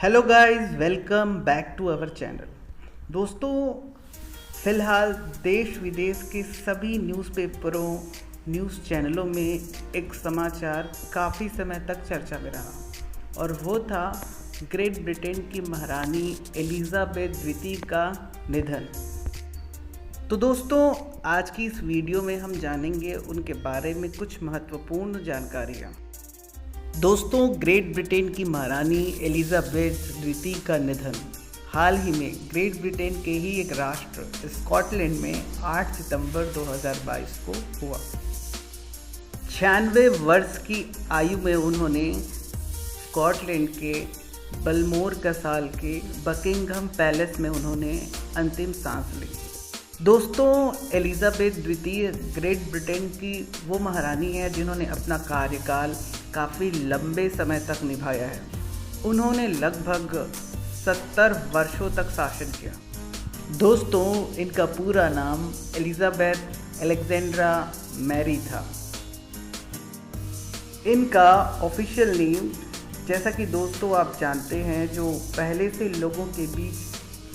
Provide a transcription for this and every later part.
Hello guys, welcome back to our channel. दोस्तों, फ़िलहाल देश विदेश के सभी न्यूज़पेपरों, न्यूज़ चैनलों में एक समाचार काफ़ी समय तक चर्चा में रहा और वो था ग्रेट ब्रिटेन की महारानी एलिज़ाबेथ द्वितीय का निधन। तो दोस्तों, आज की इस वीडियो में हम जानेंगे उनके बारे में कुछ महत्वपूर्ण जानकारियाँ। दोस्तों, ग्रेट ब्रिटेन की महारानी एलिज़ाबेथ द्वितीय का निधन हाल ही में ग्रेट ब्रिटेन के ही एक राष्ट्र स्कॉटलैंड में 8 सितंबर 2022 को हुआ। 96 वर्ष की आयु में उन्होंने स्कॉटलैंड के बलमोर कसाल के बकिंघम पैलेस में उन्होंने अंतिम सांस ली। दोस्तों, एलिज़ाबेथ द्वितीय ग्रेट ब्रिटेन की वो महारानी है जिन्होंने अपना कार्यकाल काफ़ी लंबे समय तक निभाया है। उन्होंने लगभग 70 वर्षों तक शासन किया। दोस्तों, इनका पूरा नाम एलिज़ाबेथ अलेक्जेंड्रा मैरी था। इनका ऑफिशियल नेम, जैसा कि दोस्तों आप जानते हैं, जो पहले से लोगों के बीच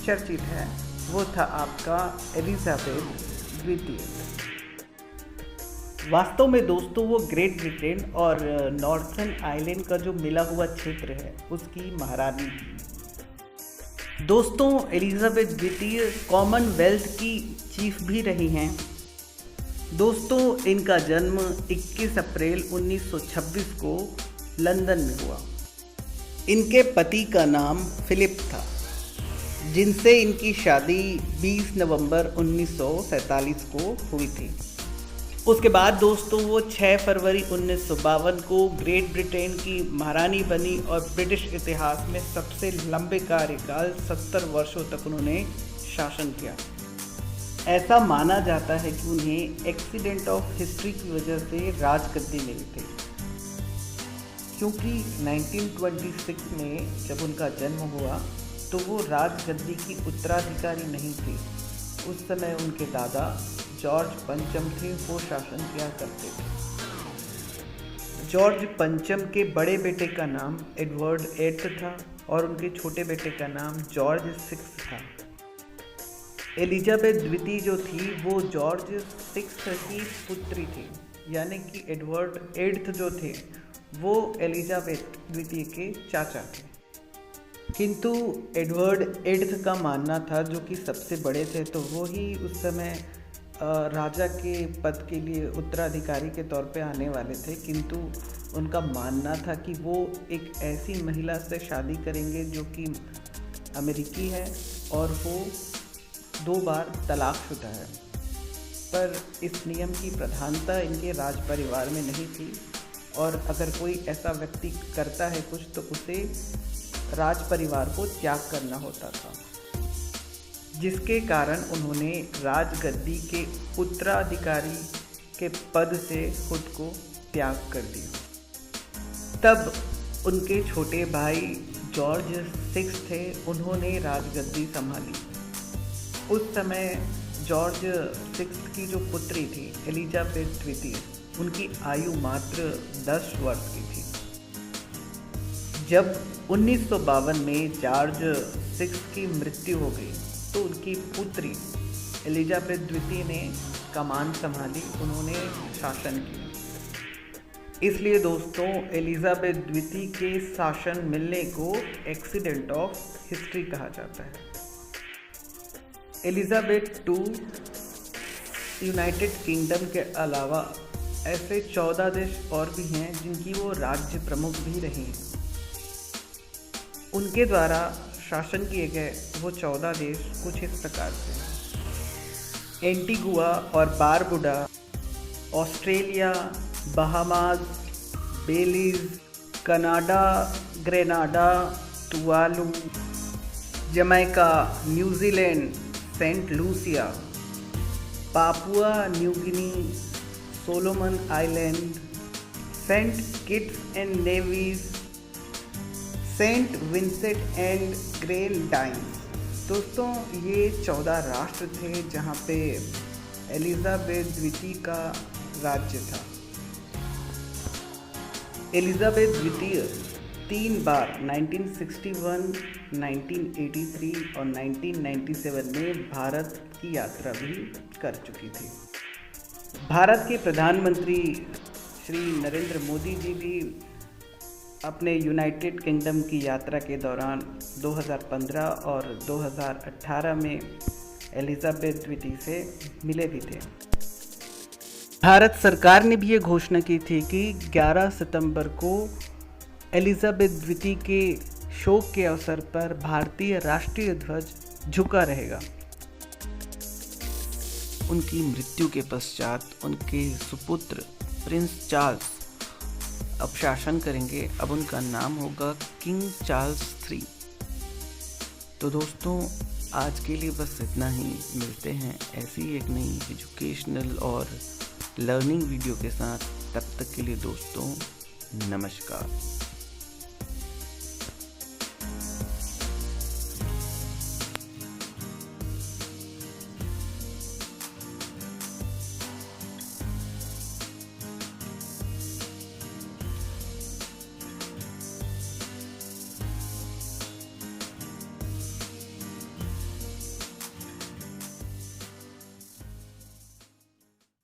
चर्चित है, वो था आपका एलिज़ाबेथ द्वितीय। वास्तव में दोस्तों वो ग्रेट ब्रिटेन और नॉर्थर्न आयरलैंड का जो मिला हुआ क्षेत्र है उसकी महारानी थी। दोस्तों, एलिज़ाबेथ द्वितीय कॉमनवेल्थ की चीफ भी रही हैं। दोस्तों, इनका जन्म 21 अप्रैल 1926 को लंदन में हुआ। इनके पति का नाम फिलिप था, जिनसे इनकी शादी 20 नवंबर 1947 को हुई थी। उसके बाद दोस्तों वो 6 फरवरी 1952 को ग्रेट ब्रिटेन की महारानी बनी और ब्रिटिश इतिहास में सबसे लंबे कार्यकाल 70 वर्षों तक उन्होंने शासन किया। ऐसा माना जाता है कि उन्हें एक्सीडेंट ऑफ हिस्ट्री की वजह से राजगद्दी मिली थी, क्योंकि 1926 में जब उनका जन्म हुआ तो वो राजगद्दी की उत्तराधिकारी नहीं थी। उस समय उनके दादा जॉर्ज पंचम थे, वो शासन किया करते थे। जॉर्ज पंचम के बड़े बेटे का नाम एडवर्ड 8 था और उनके छोटे बेटे का नाम जॉर्ज 6 था। एलिज़ाबेथ द्वितीय जो थी वो जॉर्ज 6 की पुत्री थी, यानी कि एडवर्ड 8 जो थे वो एलिज़ाबेथ द्वितीय के चाचा थे। किंतु एडवर्ड 8 का मानना था, जो कि सबसे बड़े थे, तो वो ही उस समय राजा के पद के लिए उत्तराधिकारी के तौर पे आने वाले थे। किंतु उनका मानना था कि वो एक ऐसी महिला से शादी करेंगे जो कि अमेरिकी है और वो 2 बार तलाकशुदा है। पर इस नियम की प्रधानता इनके राज परिवार में नहीं थी और अगर कोई ऐसा व्यक्ति करता है कुछ तो उसे राज परिवार को त्याग करना होता था, जिसके कारण उन्होंने राजगद्दी के उत्तराधिकारी के पद से खुद को त्याग कर दिया। तब उनके छोटे भाई जॉर्ज 6 थे, उन्होंने राजगद्दी संभाली। उस समय जॉर्ज 6 की जो पुत्री थी एलिज़ाबेथ द्वितीय, उनकी आयु मात्र 10 वर्ष की थी। जब 1952 में जॉर्ज 6 की मृत्यु हो गई तो उनकी पुत्री एलिज़ाबेथ द्वितीय ने कमान संभाली, उन्होंने शासन किया। इसलिए दोस्तों, एलिज़ाबेथ द्वितीय के शासन मिलने को एक्सीडेंट ऑफ हिस्ट्री कहा जाता है। एलिज़ाबेथ 2 यूनाइटेड किंगडम के अलावा ऐसे 14 देश और भी हैं जिनकी वो राज्य प्रमुख भी रही हैं। उनके द्वारा शासन किए गए वो 14 देश कुछ इस प्रकार से: एंटीगुआ और Barbuda, Australia, Bahamas, Belize, Canada, Grenada, Tuvalu, Jamaica, New Zealand, Saint Lucia, Papua New Guinea, Solomon Island, Saint Kitts and Nevis, Saint Vincent and Grenadines. दोस्तों, ये 14 राष्ट्र थे जहाँ पे एलिज़ाबेथ द्वितीय का राज्य था। एलिज़ाबेथ द्वितीय 3 बार 1961, 1983 और 1997 में भारत की यात्रा भी कर चुकी थी। भारत के प्रधानमंत्री श्री नरेंद्र मोदी जी भी अपने यूनाइटेड किंगडम की यात्रा के दौरान 2015 और 2018 में एलिजाबेथ द्वितीय से मिले भी थे। भारत सरकार ने भी ये घोषणा की थी कि 11 सितंबर को एलिजाबेथ द्वितीय के शोक के अवसर पर भारतीय राष्ट्रीय ध्वज झुका रहेगा। उनकी मृत्यु के पश्चात उनके सुपुत्र प्रिंस चार्ल्स अब शासन करेंगे। अब उनका नाम होगा किंग चार्ल्स III। तो दोस्तों, आज के लिए बस इतना ही। मिलते हैं ऐसी एक नई एजुकेशनल और लर्निंग वीडियो के साथ। तब तक के लिए दोस्तों, नमस्कार।